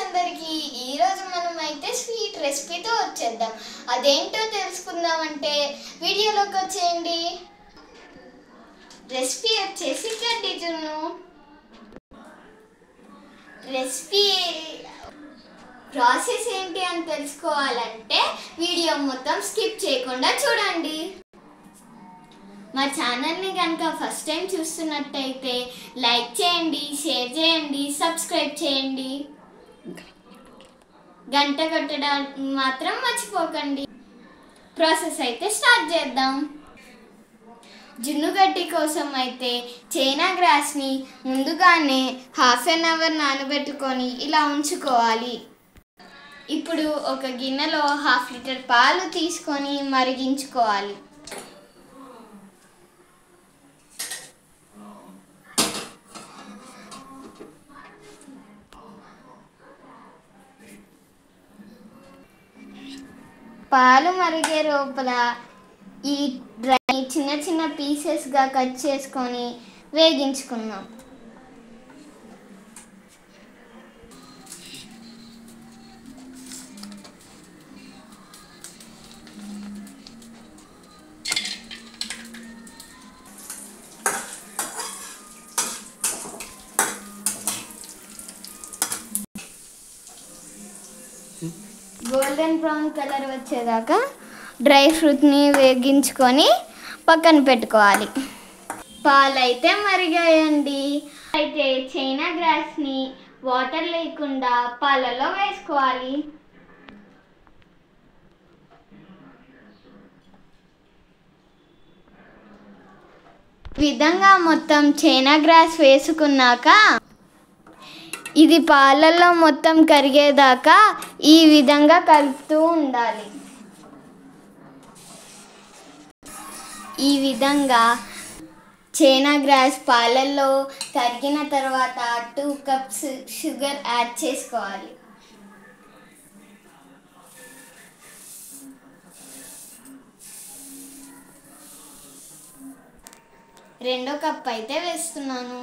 అందరికీ ఈరోజు మనం అయితే స్వీట్ రెసిపీతో వచ్చేద్దాం. అదేంటో తెలుసుకుందామంటే వీడియోలోకి వచ్చేయండి. రెసిపీ వచ్చేసి గడ్డి జున్ను. రెసిపీ ప్రాసెస్ ఏంటి అని తెలుసుకోవాలంటే వీడియో మొత్తం స్కిప్ చేయకుండా చూడండి. మా ఛానల్ని కనుక ఫస్ట్ టైం చూస్తున్నట్టయితే లైక్ చేయండి, షేర్ చేయండి, సబ్స్క్రైబ్ చేయండి, గంట కొట్టడం మాత్రం మర్చిపోకండి. ప్రాసెస్ అయితే స్టార్ట్ చేద్దాం. జున్నుగడ్డి కోసం అయితే చైనా గ్రాస్ని ముందుగానే ½ an hour నానబెట్టుకొని ఇలా ఉంచుకోవాలి. ఇప్పుడు ఒక గిన్నెలో ½ లీటర్ పాలు తీసుకొని మరిగించుకోవాలి. పాలు మరిగే లోపల ఈ డ్రై చిన్న చిన్న పీసెస్గా కట్ చేసుకొని వేగించుకుందాం. గోల్డెన్ బ్రౌన్ కలర్ వచ్చేదాకా డ్రై ఫ్రూట్ని వేగించుకొని పక్కన పెట్టుకోవాలి. పాలు అయితే మరిగాయండి. అయితే చైనా గ్రాస్ని వాటర్ లేకుండా పాలలో వేసుకోవాలి. ఈ విధంగా మొత్తం చైనా గ్రాస్ వేసుకున్నాక ఇది పాలల్లో మొత్తం కరిగేదాకా ఈ విధంగా కలుపుతూ ఉండాలి. ఈ విధంగా చైనా గ్రాస్ పాలల్లో కరిగిన తర్వాత 2 cups షుగర్ యాడ్ చేసుకోవాలి. రెండో కప్ అయితే వేస్తున్నాను.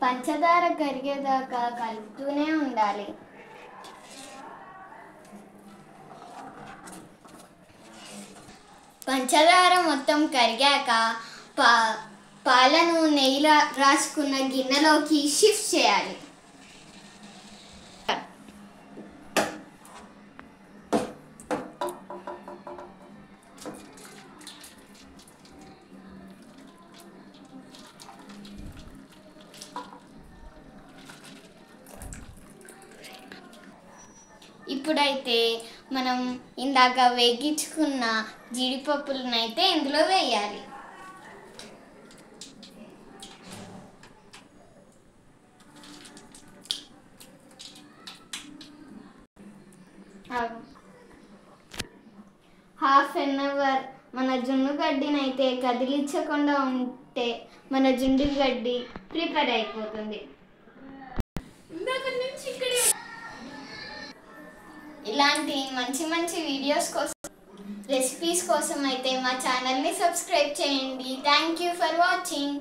పంచదార కరిగేదాకా కలుపుతూనే ఉండాలి. పంచదార మొత్తం కరిగాక పాలను నెయ్యి రాసుకున్న గిన్నెలోకి షిఫ్ట్ చేయాలి. ఇప్పుడైతే మనం ఇందాక వేగించుకున్న జీడిపప్పులను అయితే ఇందులో వేయాలి. ½ an hour మన జున్ను గడ్డిని అయితే కదిలించకుండా ఉంటే మన జున్ను గడ్డి ప్రిపేర్ అయిపోతుంది. ఇలాంటి మంచి మంచి వీడియోస్ కోసం రెసిపీస్ కోసం అయితే మా ఛానల్ని సబ్స్క్రైబ్ చేయండి. Thank you for watching.